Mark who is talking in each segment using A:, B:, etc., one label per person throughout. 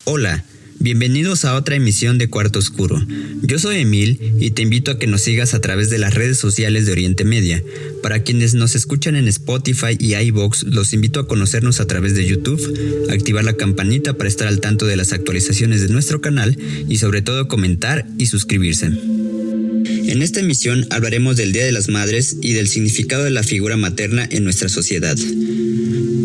A: Hola, bienvenidos a otra emisión de Cuarto Oscuro. Yo soy Emil y te invito a que nos sigas a través de las redes sociales de Oriente Media. Para quienes nos escuchan en Spotify y iVoox, los invito a conocernos a través de YouTube, activar la campanita para estar al tanto de las actualizaciones de nuestro canal y sobre todo comentar y suscribirse. En esta emisión hablaremos del Día de las Madres y del significado de la figura materna en nuestra sociedad.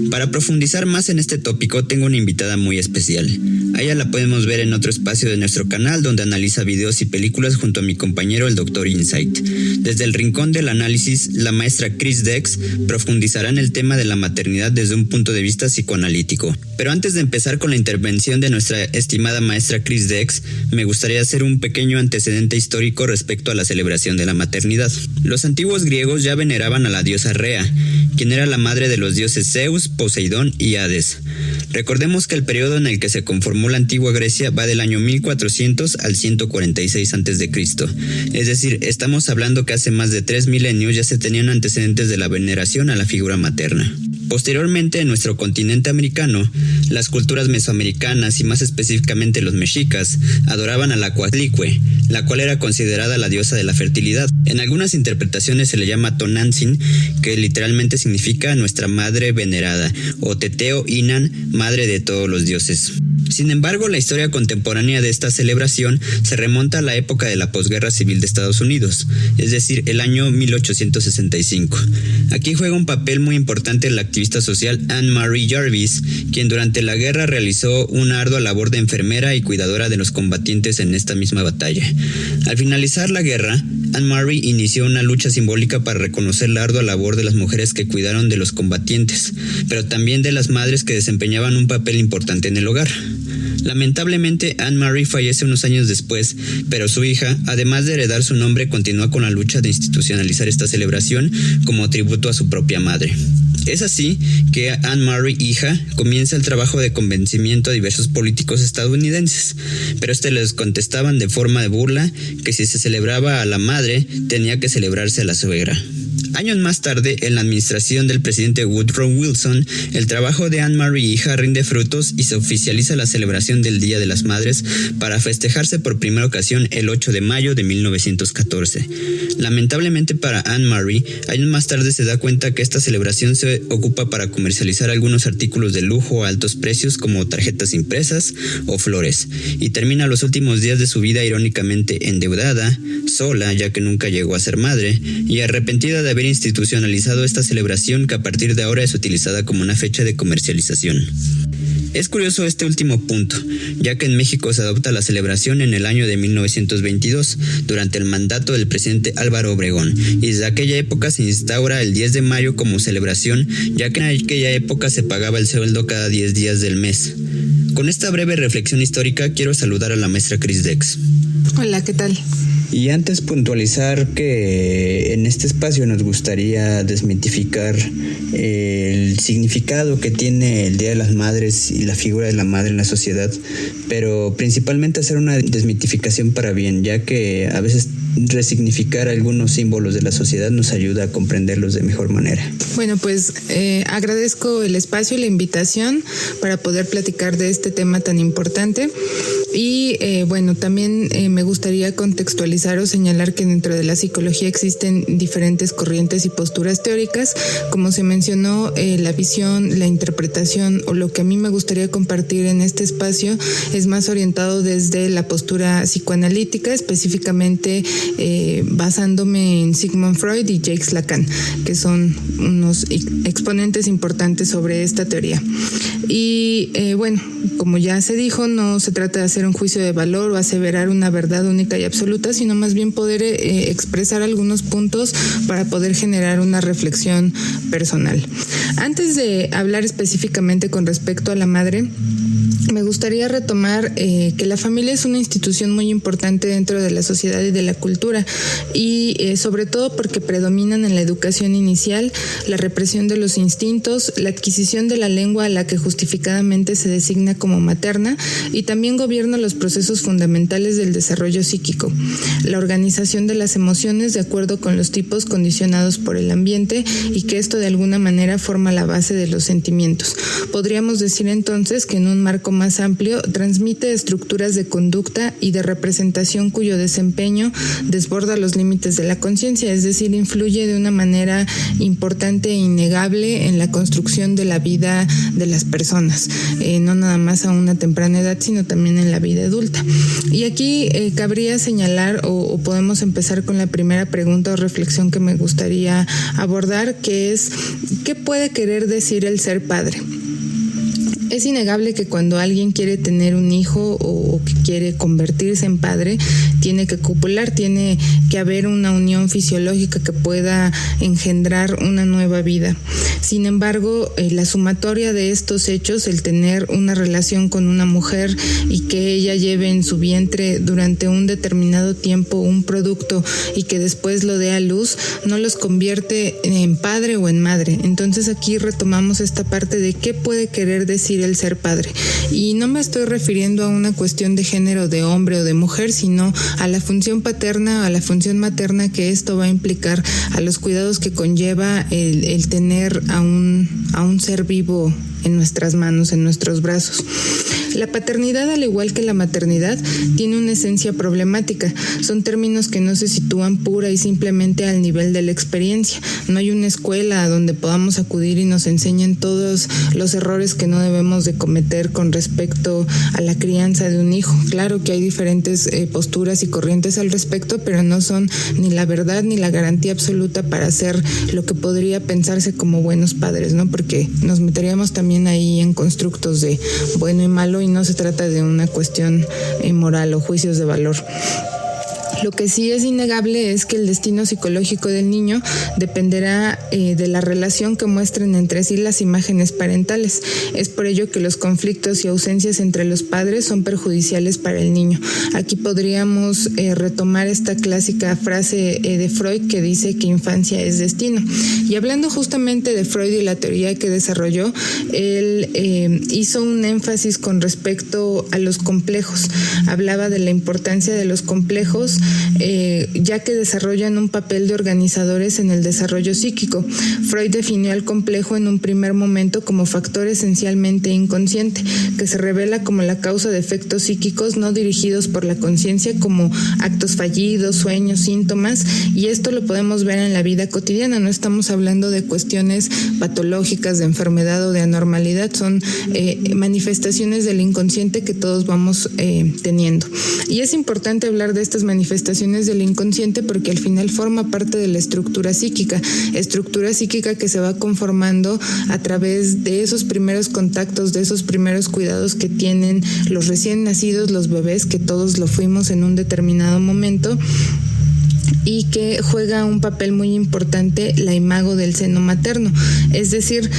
A: Para profundizar más en este tópico tengo una invitada muy especial. A ella la podemos ver en otro espacio de nuestro canal donde analiza videos y películas junto a mi compañero el Dr. Insight. Desde el rincón del análisis, la maestra Chris Dex profundizará en el tema de la maternidad desde un punto de vista psicoanalítico. Pero antes de empezar con la intervención de nuestra estimada maestra Chris Dex, me gustaría hacer un pequeño antecedente histórico respecto a la celebración de la maternidad. Los antiguos griegos ya veneraban a la diosa Rea, quien era la madre de los dioses Zeus, Poseidón y Hades. Recordemos que el periodo en el que se conformó la antigua Grecia va del año 1400 al 146 a.C. Es decir, estamos hablando que hace más de 3 milenios ya se tenían antecedentes de la veneración a la figura materna. Posteriormente, en nuestro continente americano, las culturas mesoamericanas y más específicamente los mexicas adoraban a la Coatlicue, la cual era considerada la diosa de la fertilidad. En algunas interpretaciones se le llama Tonantzin, que literalmente significa nuestra madre venerada, o Teteo Inan, madre de todos los dioses. Sin embargo, la historia contemporánea de esta celebración se remonta a la época de la posguerra civil de Estados Unidos, es decir, el año 1865. Aquí juega un papel muy importante la activista social Anne Marie Jarvis, quien durante la guerra realizó una ardua labor de enfermera y cuidadora de los combatientes en esta misma batalla. Al finalizar la guerra, Anne Marie inició una lucha simbólica para reconocer la ardua labor de las mujeres que cuidaron de los combatientes, pero también de las madres que desempeñaban un papel importante en el hogar. Lamentablemente, Anne Marie fallece unos años después, pero su hija, además de heredar su nombre, continúa con la lucha de institucionalizar esta celebración como tributo a su propia madre. Es así que Anne Marie, hija, comienza el trabajo de convencimiento a diversos políticos estadounidenses, pero les contestaban de forma de burla que si se celebraba a la madre, tenía que celebrarse a la suegra. Años más tarde, en la administración del presidente Woodrow Wilson, el trabajo de Anne Marie, hija, rinde frutos y se oficializa la celebración del Día de las Madres para festejarse por primera ocasión el 8 de mayo de 1914. Lamentablemente para Anne Marie, años más tarde se da cuenta que esta celebración se ocupa para comercializar algunos artículos de lujo a altos precios como tarjetas impresas o flores, y termina los últimos días de su vida irónicamente endeudada, sola ya que nunca llegó a ser madre, y arrepentida de haber institucionalizado esta celebración que a partir de ahora es utilizada como una fecha de comercialización. Es curioso este último punto, ya que en México se adopta la celebración en el año de 1922, durante el mandato del presidente Álvaro Obregón, y desde aquella época se instaura el 10 de mayo como celebración, ya que en aquella época se pagaba el sueldo cada 10 días del mes. Con esta breve reflexión histórica quiero saludar a la maestra Chris Dex.
B: Hola, ¿qué tal?
A: Y antes puntualizar que en este espacio nos gustaría desmitificar el significado que tiene el Día de las Madres y la figura de la madre en la sociedad, pero principalmente hacer una desmitificación para bien, ya que a veces resignificar algunos símbolos de la sociedad nos ayuda a comprenderlos de mejor manera.
B: Bueno, pues agradezco el espacio y la invitación para poder platicar de este tema tan importante. Y también me gustaría contextualizar o señalar que dentro de la psicología existen diferentes corrientes y posturas teóricas. Como se mencionó, la visión, la interpretación o lo que a mí me gustaría compartir en este espacio es más orientado desde la postura psicoanalítica, específicamente basándome en Sigmund Freud y Jacques Lacan, que son unos exponentes importantes sobre esta teoría. Y como ya se dijo, no se trata de hacer un juicio de valor o aseverar una verdad única y absoluta, sino más bien poder expresar algunos puntos para poder generar una reflexión personal. Antes de hablar específicamente con respecto a la madre, me gustaría retomar que la familia es una institución muy importante dentro de la sociedad y de la cultura, y sobre todo porque predominan en la educación inicial la represión de los instintos, la adquisición de la lengua a la que justificadamente se designa como materna, y también gobierna los procesos fundamentales del desarrollo psíquico, la organización de las emociones de acuerdo con los tipos condicionados por el ambiente, y que esto de alguna manera forma la base de los sentimientos. Podríamos decir entonces que en un marco más amplio, transmite estructuras de conducta y de representación cuyo desempeño desborda los límites de la conciencia, es decir, influye de una manera importante e innegable en la construcción de la vida de las personas, no nada más a una temprana edad, sino también en la vida adulta. Y aquí cabría señalar o podemos empezar con la primera pregunta o reflexión que me gustaría abordar, que es: ¿qué puede querer decir el ser padre? Es innegable que cuando alguien quiere tener un hijo o que quiere convertirse en padre, tiene que copular, tiene que haber una unión fisiológica que pueda engendrar una nueva vida. Sin embargo, la sumatoria de estos hechos, el tener una relación con una mujer y que ella lleve en su vientre durante un determinado tiempo un producto y que después lo dé a luz, no los convierte en padre o en madre. Entonces aquí retomamos esta parte de qué puede querer decir el ser padre. Y no me estoy refiriendo a una cuestión de género de hombre o de mujer, sino a la función paterna, a la función materna que esto va a implicar, a los cuidados que conlleva el tener a un ser vivo en nuestras manos, en nuestros brazos. La paternidad, al igual que la maternidad, tiene una esencia problemática. Son términos que no se sitúan pura y simplemente al nivel de la experiencia. No hay una escuela a donde podamos acudir y nos enseñen todos los errores que no debemos de cometer con respecto a la crianza de un hijo. Claro que hay diferentes posturas y corrientes al respecto, pero no son ni la verdad ni la garantía absoluta para ser lo que podría pensarse como buenos padres, ¿no? Porque nos meteríamos también ahí en constructos de bueno y malo, y no se trata de una cuestión moral o juicios de valor. Lo que sí es innegable es que el destino psicológico del niño dependerá de la relación que muestren entre sí las imágenes parentales. Es por ello que los conflictos y ausencias entre los padres son perjudiciales para el niño. Aquí podríamos retomar esta clásica frase de Freud que dice que infancia es destino. Y hablando justamente de Freud y la teoría que desarrolló, él hizo un énfasis con respecto a los complejos. Hablaba de la importancia de los complejos, ya que desarrollan un papel de organizadores en el desarrollo psíquico. Freud definió al complejo en un primer momento como factor esencialmente inconsciente, que se revela como la causa de efectos psíquicos no dirigidos por la conciencia, como actos fallidos, sueños, síntomas, y esto lo podemos ver en la vida cotidiana. No estamos hablando de cuestiones patológicas, de enfermedad o de anormalidad, son manifestaciones del inconsciente que todos vamos teniendo. Y es importante hablar de estas manifestaciones del inconsciente porque al final forma parte de la estructura psíquica que se va conformando a través de esos primeros contactos, de esos primeros cuidados que tienen los recién nacidos, los bebés, que todos lo fuimos en un determinado momento, y que juega un papel muy importante la imago del seno materno. Es decir,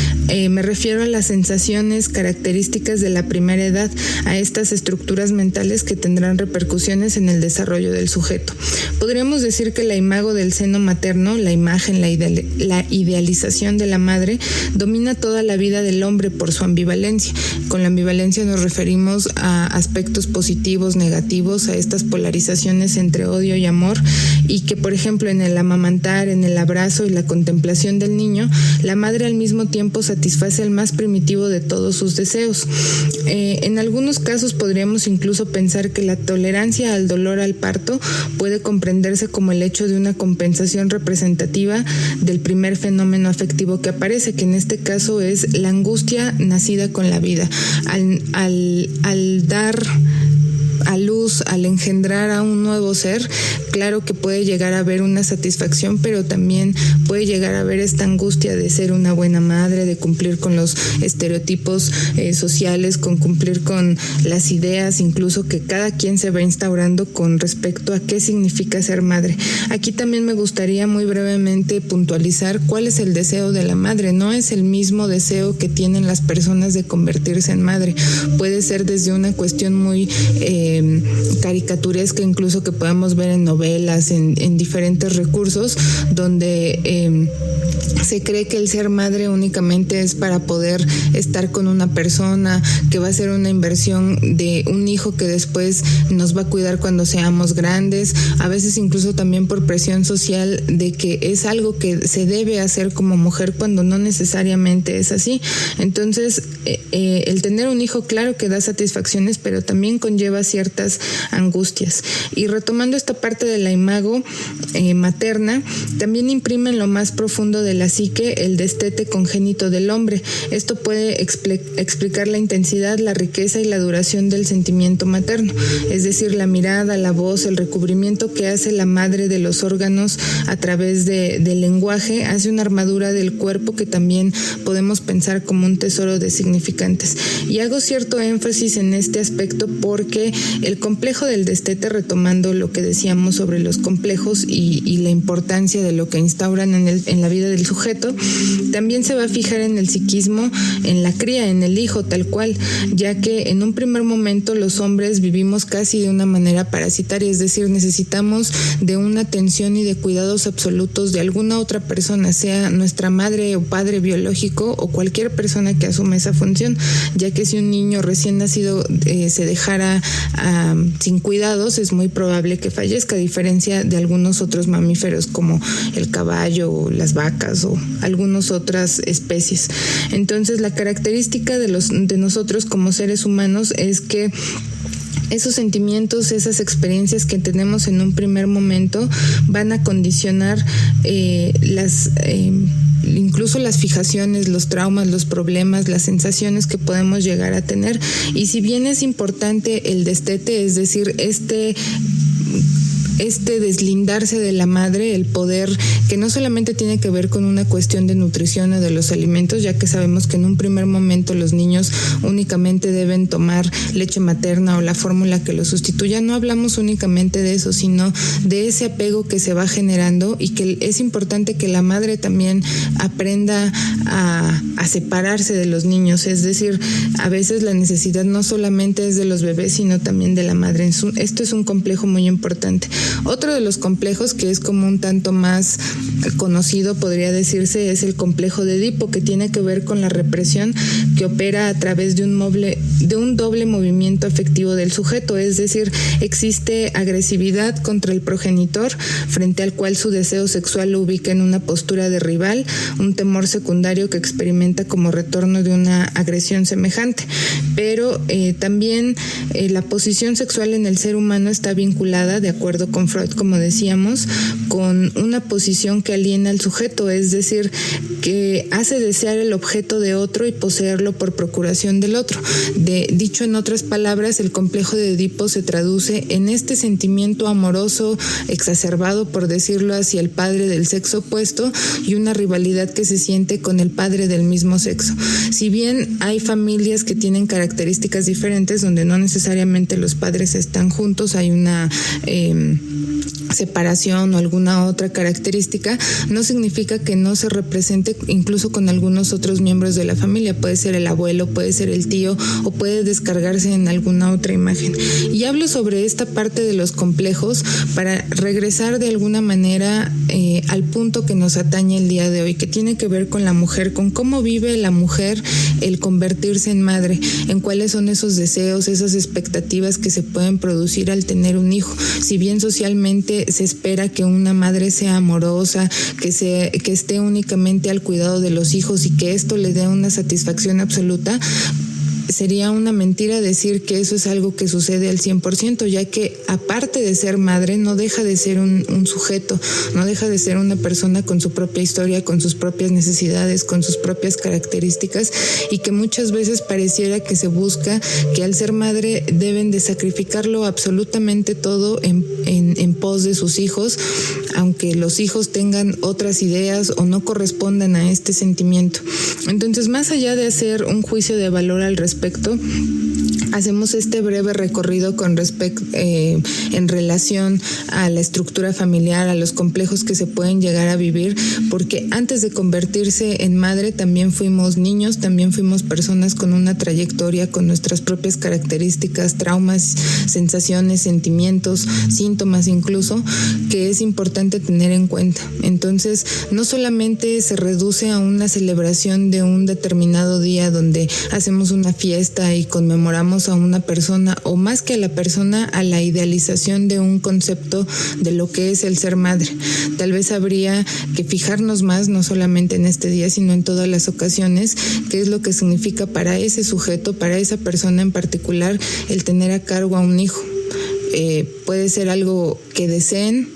B: me refiero a las sensaciones características de la primera edad, a estas estructuras mentales que tendrán repercusiones en el desarrollo del sujeto. Podríamos decir que la imago del seno materno, la imagen, la idealización de la madre, domina toda la vida del hombre por su ambivalencia. Con la ambivalencia nos referimos a aspectos positivos, negativos, a estas polarizaciones entre odio y amor, y que, por ejemplo, en el amamantar, en el abrazo y la contemplación del niño, la madre al mismo tiempo satisface el más primitivo de todos sus deseos. En algunos casos podríamos incluso pensar que la tolerancia al dolor al parto puede comprenderse como el hecho de una compensación representativa del primer fenómeno afectivo que aparece, que en este caso es la angustia nacida con la vida. Al dar a luz, al engendrar a un nuevo ser, claro que puede llegar a haber una satisfacción, pero también puede llegar a haber esta angustia de ser una buena madre, de cumplir con los estereotipos sociales, con cumplir con las ideas incluso que cada quien se va instaurando con respecto a qué significa ser madre. Aquí también me gustaría muy brevemente puntualizar cuál es el deseo de la madre. No es el mismo deseo que tienen las personas de convertirse en madre. Puede ser desde una cuestión muy caricaturesca, incluso que podemos ver en novelas, en diferentes recursos, donde Se cree que el ser madre únicamente es para poder estar con una persona, que va a ser una inversión de un hijo que después nos va a cuidar cuando seamos grandes, a veces incluso también por presión social de que es algo que se debe hacer como mujer cuando no necesariamente es así. Entonces, el tener un hijo, claro que da satisfacciones, pero también conlleva ciertas angustias. Y retomando esta parte de la imago materna, también imprime en lo más profundo de la psique el destete congénito del hombre. Esto puede explicar la intensidad, la riqueza y la duración del sentimiento materno, es decir, la mirada, la voz, el recubrimiento que hace la madre de los órganos a través del lenguaje, hace una armadura del cuerpo que también podemos pensar como un tesoro de significantes. Y hago cierto énfasis en este aspecto porque el complejo del destete, retomando lo que decíamos sobre los complejos y la importancia de lo que instauran en la vida del sujeto, también se va a fijar en el psiquismo, en la cría, en el hijo tal cual, ya que en un primer momento los hombres vivimos casi de una manera parasitaria, es decir, necesitamos de una atención y de cuidados absolutos de alguna otra persona, sea nuestra madre o padre biológico o cualquier persona que asuma esa función, ya que si un niño recién nacido se dejara sin cuidados, es muy probable que fallezca, a diferencia de algunos otros mamíferos como el caballo o las vacas o algunas otras especies. Entonces, la característica de nosotros como seres humanos es que esos sentimientos, esas experiencias que tenemos en un primer momento van a condicionar incluso las fijaciones, los traumas, los problemas, las sensaciones que podemos llegar a tener. Y si bien es importante el destete, es decir, este deslindarse de la madre, el poder, que no solamente tiene que ver con una cuestión de nutrición o de los alimentos, ya que sabemos que en un primer momento los niños únicamente deben tomar leche materna o la fórmula que lo sustituya. No hablamos únicamente de eso, sino de ese apego que se va generando, y que es importante que la madre también aprenda a separarse de los niños. Es decir, a veces la necesidad no solamente es de los bebés, sino también de la madre. Esto es un complejo muy importante. Otro de los complejos, que es como un tanto más conocido, podría decirse, es el complejo de Edipo, que tiene que ver con la represión que opera a través de un doble movimiento afectivo del sujeto. Es decir, existe agresividad contra el progenitor, frente al cual su deseo sexual lo ubica en una postura de rival, un temor secundario que experimenta como retorno de una agresión semejante. Pero también la posición sexual en el ser humano está vinculada, de acuerdo con Freud, como decíamos, con una posición que aliena al sujeto, es decir, que hace desear el objeto de otro y poseerlo por procuración del otro. Dicho en otras palabras, el complejo de Edipo se traduce en este sentimiento amoroso exacerbado, por decirlo, hacia el padre del sexo opuesto, y una rivalidad que se siente con el padre del mismo sexo. Si bien hay familias que tienen características diferentes, donde no necesariamente los padres están juntos, hay una separación o alguna otra característica, no significa que no se represente incluso con algunos otros miembros de la familia. Puede ser el abuelo, puede ser el tío, o puede descargarse en alguna otra imagen. Y hablo sobre esta parte de los complejos para regresar de alguna manera al punto que nos atañe el día de hoy, que tiene que ver con la mujer, con cómo vive la mujer el convertirse en madre, en cuáles son esos deseos, esas expectativas que se pueden producir al tener un hijo. Si bien socialmente se espera que una madre sea amorosa, que esté únicamente al cuidado de los hijos y que esto le dé una satisfacción absoluta, sería una mentira decir que eso es algo que sucede al 100%, ya que aparte de ser madre, no deja de ser un sujeto, no deja de ser una persona con su propia historia, con sus propias necesidades, con sus propias características, y que muchas veces pareciera que se busca que al ser madre deben de sacrificarlo absolutamente todo en pos de sus hijos, aunque los hijos tengan otras ideas o no correspondan a este sentimiento. Entonces, más allá de hacer un juicio de valor al respecto, hacemos este breve recorrido en relación a la estructura familiar, a los complejos que se pueden llegar a vivir, porque antes de convertirse en madre también fuimos niños, también fuimos personas con una trayectoria, con nuestras propias características, traumas, sensaciones, sentimientos, síntomas incluso, que es importante tener en cuenta. Entonces, no solamente se reduce a una celebración de un determinado día donde hacemos una fiesta y conmemoramos a una persona, o más que a la persona, a la idealización de un concepto de lo que es el ser madre. Tal vez habría que fijarnos más, no solamente en este día, sino en todas las ocasiones, qué es lo que significa para ese sujeto, para esa persona en particular, el tener a cargo a un hijo. Puede ser algo que deseen,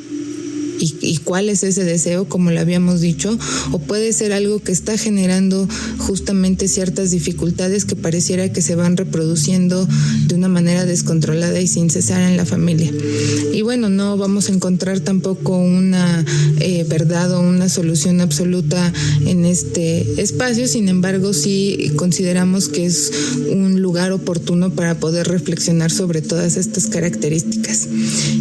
B: y cuál es ese deseo, como lo habíamos dicho, o puede ser algo que está generando justamente ciertas dificultades que pareciera que se van reproduciendo de una manera descontrolada y sin cesar en la familia. Y bueno, no vamos a encontrar tampoco una verdad o una solución absoluta en este espacio, sin embargo sí consideramos que es un lugar oportuno para poder reflexionar sobre todas estas características.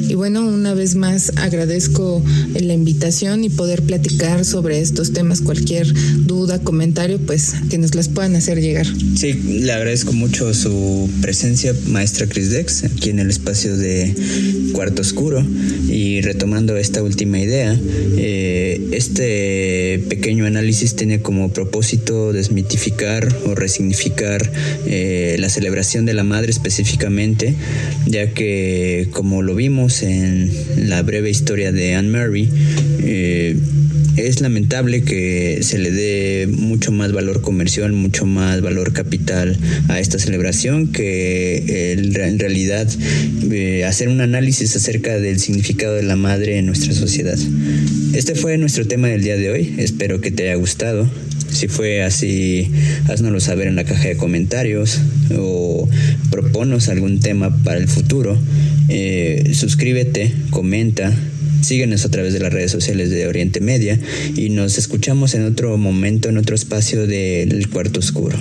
B: Y bueno, una vez más agradezco la invitación y poder platicar sobre estos temas. Cualquier duda, comentario, pues que nos las puedan hacer llegar.
A: Sí, le agradezco mucho su presencia, maestra Crisdex, aquí en el espacio de Cuarto Oscuro. Y retomando esta última idea, este pequeño análisis tiene como propósito desmitificar o resignificar la celebración de la madre específicamente, ya que, como lo vimos en la breve historia de Anne Murray, es lamentable que se le dé mucho más valor comercial, mucho más valor capital a esta celebración que en realidad hacer un análisis acerca del significado de la madre en nuestra sociedad. Este fue nuestro tema del día de hoy. Espero que te haya gustado. Si fue así, haznoslo saber en la caja de comentarios o proponos algún tema para el futuro. Suscríbete, comenta, síguenos a través de las redes sociales de Oriente Media y nos escuchamos en otro momento, en otro espacio del Cuarto Oscuro.